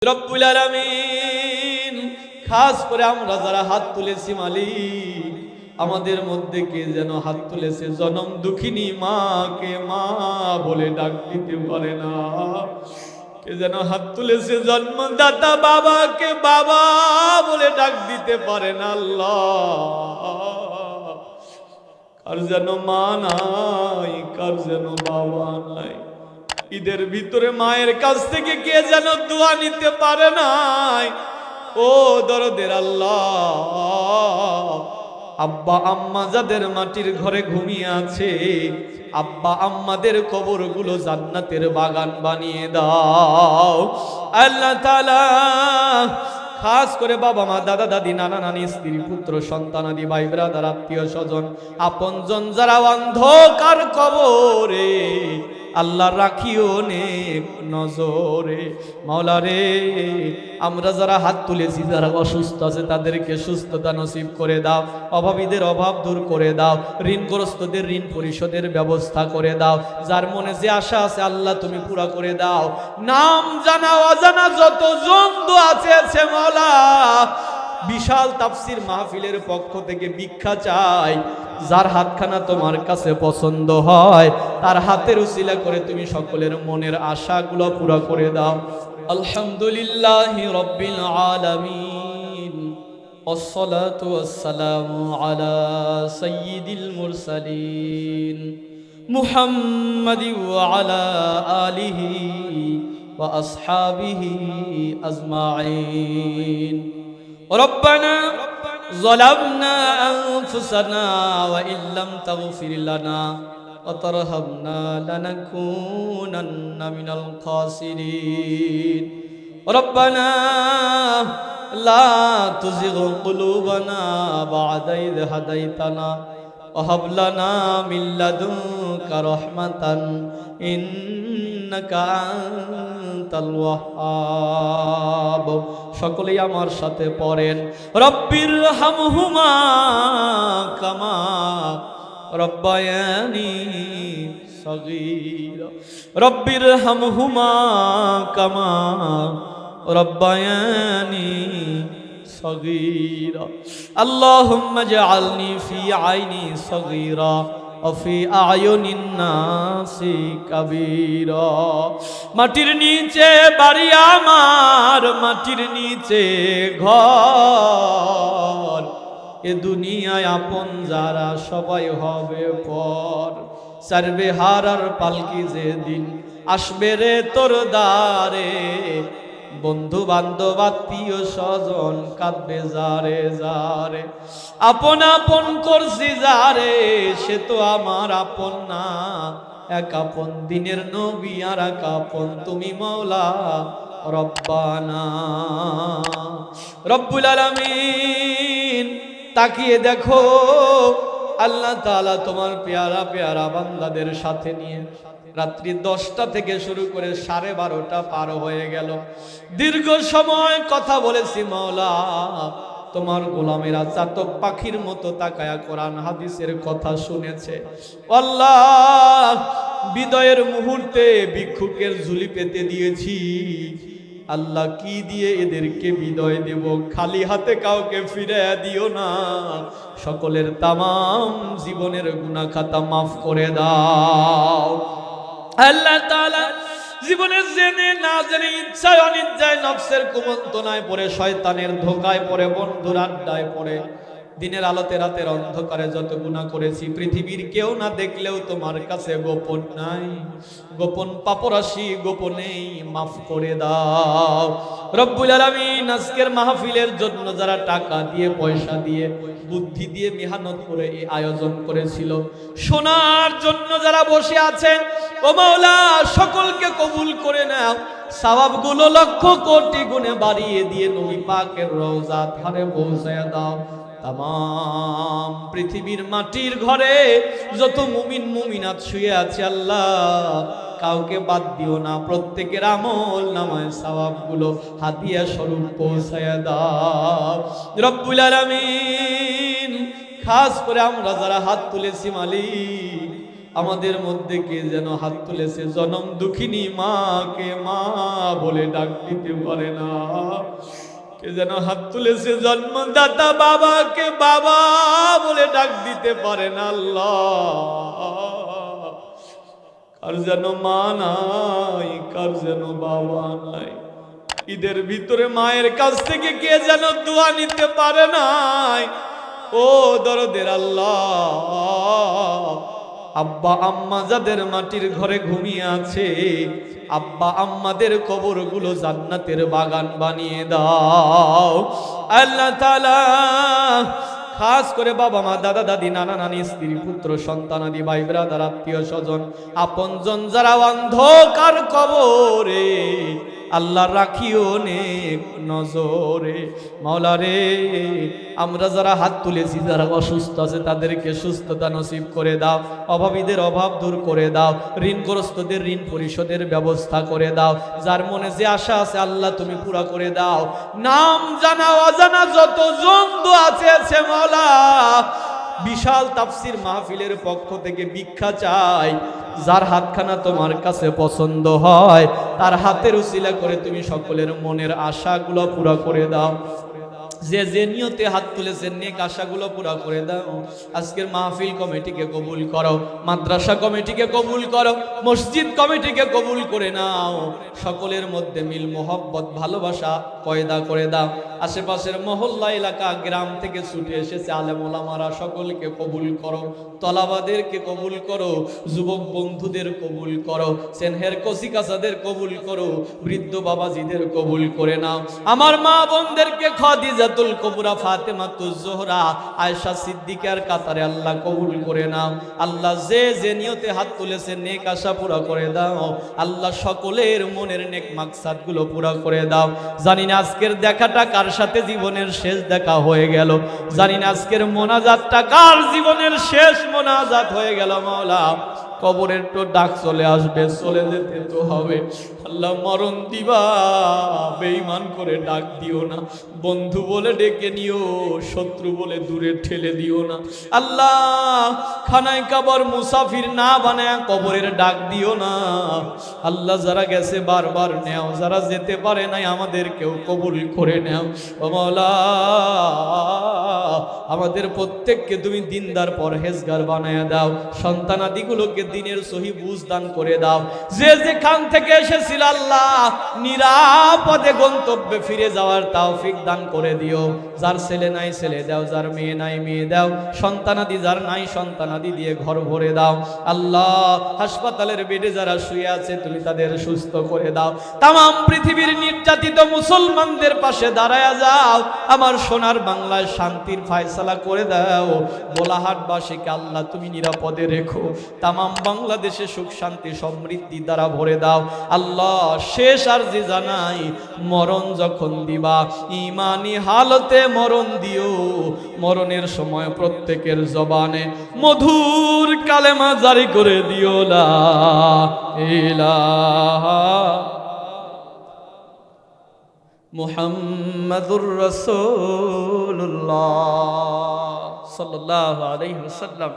রব্বুল আলামিন, খাস করে আমরা যারা হাত তুলেছি মালিক, আমাদের মধ্যে কে যেন হাত তুলেছে জনম দুঃখিনী মাকে মা বলে ডাক দিতে পারে না, কে যেন হাত তুলেছে জন্মদাতা বাবাকে বাবা বলে ডাক দিতে পারে না। আল্লাহ, কার যেন মা নাই, কার যেন বাবা নাই। ঈদের ভিতরে মায়ের কাছ থেকে কে যেন দোয়া নিতে পারে নাই। ও দরদের আল্লাহ, আব্বা আম্মা যাদের মাটির ঘরে ঘুমিয়ে আছে, আব্বা আম্মাদের কবরগুলো জান্নাতের বাগান বানিয়ে দাও আল্লাহ তাআলা। খাস করে বাবা মা দাদা দাদি নানা নানি স্ত্রী পুত্র সন্তানাদি ভাই ব্রাদার আত্মীয় স্বজন আপনজন যারা অন্ধকার কবরে, আল্লাহ রাখিও নেক নজরে। মাওলা রে, আমরা যারা হাত তুলেছি, যারা অসুস্থ আছে তাদেরকে সুস্থতা নসিব করে দাও, অভাবীদের অভাব দূর করে দাও, ঋণগ্রস্তদের ঋণ পরিশোধের ব্যবস্থা করে দাও, যার মনে যে আশা আছে আল্লাহ তুমি পুরা করে দাও। নাম জানা অজানা যত জন্তু আছে মাওলা, বিশাল তাফসীর মাহফিলের পক্ষ থেকে ভিক্ষা চাই, যার হাতখানা তোমার কাছে পছন্দ হয় তার হাতের উসিলা করে তুমি সকলের মনের আশাগুলো পুরো করে দাও। আলহামদুলিল্লাহি রাব্বিল আলামিন, ওয়াসসালাতু ওয়াসসালামু আলা সাইয়্যিদিল মুরসালিন মুহাম্মাদি ওয়া আলা আলিহি ওয়া আসহাবিহি আজমাইন। রব্বানা ظلمنا أنفسنا وإن لم تغفر لنا وترحمنا لنكونن من الخاسرين. ربنا لا تزغ قلوبنا بعد إذ هديتنا وهب لنا من لدنك رحمة إنك أنت الوهاب. সকলেই আমার সাথে পড়েন, রব্বির হামহুমা কামা রব্বায়ানি সগীরা। রব্বির হামহুমা কামা রব্বায়ানি সগীরা। আল্লাহুম্মা জাআলনি ফি আইনি সগীরা অফি আয়ুনিন নাসি কাবীরা। মাটির নিচে বাড়ি আমার, মাটির নিচে ঘর, এ দুনিয়ায় আপন যারা সবাই হবে পর। সারবে হারার পালকি যেদিন আসবে রে তোর দ্বারে, বন্ধু বান্ধব আত্মীয় স্বজন কাঁদবে যারে যারে। আপন আপন করছি যারে, সে তো আমার আপন না। এক আপন দিনের নবী আর এক আপন তুমি মওলা রব্বানা। রব্বুল আলামিন, তাকিয়ে দেখো আল্লাহ তাআলা তোমার পেয়ারা পেয়ারা বান্দাদের সাথে নিয়ে রাত্রি 10টা থেকে শুরু করে 12:30 পার হয়ে গেল। দীর্ঘ সময় কথা বলেছি মাওলা, তোমার গোলামেরা চাতক পাখির মতো তাকায়া কোরআন হাদিসের কথা শুনেছে। আল্লাহ, বিদায়ের মুহূর্তে ভিক্ষুকের ঝুলি পেতে দিয়েছি। আল্লাহ, কি দিয়ে এদেরকে বিদায় দেব? খালি হাতে কাউকে ফিরে দিও না। সকলের তামাম জীবনের গুনাহ খাতা মাফ করে দাও আল্লাহ তাআলা। জীবনের জেনে না জেনে, ইচ্ছায় অনিচ্ছায়, নফসের কুমন্ত্রণায় পড়ে, শয়তানের ধোকায় পড়ে, বন্ধুর আড্ডায় পড়ে, দিনের আলোতে রাতের অন্ধকারে যত গুনাহ করেছি, পৃথিবীর কেউ না দেখলেও তোমার কাছে গোপন নাই। গোপন পাপরাশি গোপনেই মাফ করে দাও রব্বুল আলামিন। আজকের মাহফিলের জন্য যারা টাকা দিয়ে, পয়সা দিয়ে, বুদ্ধি দিয়ে মেহনত করে এই আয়োজন করেছিল, শোনার জন্য যারা বসে আছেন, ও মাওলা সকলকে কবুল করে নাও। সওয়াবগুলো লক্ষ কোটি গুণে বাড়িয়ে দিয়ে নবী পাকের রওজা ধারে পৌঁছায়া দাও। তামাম পৃথিবীর মাটির ঘরে যত মুমিন মুমিনাত শুয়ে আছে আল্লাহ, কাউকে বাদ দিও না। প্রত্যেকের আমল নামায় সওয়াবগুলো হাদিয়া স্বরূপ পৌঁছায়া দাও রব্বুল আলামিন। খাস করে আমরা যারা হাত তুলেছি মালিক, আমাদের মধ্যে কে যেন হাত তুলেছে জনম দুঃখিনী মাকে মা বলে ডাক দিতে পারে না, কে যেন হাত তুলেছে জন্মদাতা বাবাকে বাবা বলে ডাক দিতে পারে না। আল্লাহ, কার যেন মা নাই, কার যেন বাবা নাই। ঈদের ভিতরে মায়ের কাছ থেকে কে যেন দোয়া নিতে পারে নাই। ও দরদের আল্লাহ, আব্বা আম্মা যাদের মাটির ঘরে ঘুমিয়ে আছে, আব্বা আম্মাদের কবরগুলো জান্নাতের বাগান বানিয়ে দাও আল্লাহ তাআলা। খাস করে বাবা মা দাদা দাদি নানা নানি স্ত্রী পুত্র সন্তানাদি ভাই ব্রাদার আত্মীয় স্বজন আপনজন যারা অন্ধকার কবরে, আল্লাহ রাখিও নেক নজরে। মাওলা রে, আমরা যারা হাত তুলেছি, যারা অসুস্থ আছে তাদেরকে সুস্থতা নসিব করে দাও, অভাবীদের অভাব দূর করে দাও, ঋণগ্রস্তদের ঋণ পরিশোধের ব্যবস্থা করে দাও, যার মনে যে আশা আছে আল্লাহ তুমি পুরা করে দাও। নাম জানা অজানা যত জন্তু আছে মাওলা, বিশাল তাফসীর মাহফিলের পক্ষ থেকে ভিক্ষা চাই, যার হাতখানা তোমার কাছে পছন্দ হয় তার হাতের উসিলা করে তুমি সকলের মনের আশাগুলো পুরা করে দাও। যে যে নিয়তে হাত তুলেছেন নেক আশাগুলো পুরা করে দাও। আজকের মাহফিল কমিটিকে কবুল করো, মাদ্রাসা কমিটিকে কবুল করো, মসজিদ কমিটিকে কবুল করে নাও। সকলের মধ্যে মিল মোহব্বত ভালোবাসা পয়দা করে দাও। আশেপাশের মহল্লা এলাকা গ্রাম থেকে ছুটে এসেছে আলেম ওলামারা, সকলকে কবুল করো, তলাবাদেরকে কবুল করো, যুবক বন্ধুদের কবুল করো, সেনহের কসিকাসাদের কবুল করো, বৃদ্ধ বাবাজিদের কবুল করে নাও। আমার মা বোনদেরকে খাদিজাতুল কুবরা, ফাতেমাতুজ জোহরা, আয়েশা সিদ্দিকার কাতারে আল্লাহ কবুল করে নাও। আল্লাহ যে যে নিয়তে হাত তুলেছে নেক আশা পুরা করে দাও। আল্লাহ সকলের মনের নেক মাকসাদগুলো পুরা করে দাও। জানি না আজকের দেখাটা কার সাথে জীবনের শেষ দেখা হয়ে গেল, জানি না আজকের মোনাজাতটা কার জীবনের শেষ মোনাজাত হয়ে গেল। মাওলা, কবরের তো ডাক চলে আসবে, চলে যেতে তো হবে। আল্লাহ, মরণ দিবা বেঈমান করে ডাক দিও না, বন্ধু বলে ডেকে নিও, শত্রু বলে দূরে ঠেলে দিও না। আল্লাহ, খানায় কাবার মুসাফির না বানায় কবরের ডাক দিও না। আল্লাহ, যারা গেছে বারবার নেও, যারা যেতে পারে নাই আমাদেরকেও কবুল করে নেও। ও মাওলা, আমাদের প্রত্যেককে তুমি দিনদার পরহেজগার বানায় দাও, সন্তানাদিগুলোকে দিনের সহি বুঝ দান করে দাও। যে যেখান থেকে এসেছিল আল্লাহ নিরাপদে গন্তব্যে ফিরে যাওয়ার তৌফিক দান করে দিও। যার ছেলে নাই ছেলে দাও, যার মেয়ে নাই মেয়ে দাও, সন্তানাদি যার নাই সন্তানাদি দিয়ে ঘর ভরে দাও। আল্লাহ, হাসপাতালের বেডে যারা শুয়ে আছে তুমি তাদের সুস্থ করে দাও। তামাম পৃথিবীর নির্যাতিত মুসলমানদের পাশে দাঁড়ায়া যাও। আমার সোনার বাংলায় শান্তির ফায়সালা করে দাও। গোলাহাটবাসীকে আল্লাহ তুমি নিরাপদে রেখো। তামাম বাংলাদেশে সুখ শান্তি সমৃদ্ধি দ্বারা ভরে দাও। আল্লাহ, শেষ আর যে জানাই, মরণ যখন দিবা ইমানি হালতে মরণ দিও। মরণের সময় প্রত্যেকের জবানে মধুর কালেমা জারি করে দিও, লা ইলাহা মুহাম্মাদুর রাসূলুল্লাহ সাল্লাল্লাহু আলাইহি ওয়াসাল্লাম।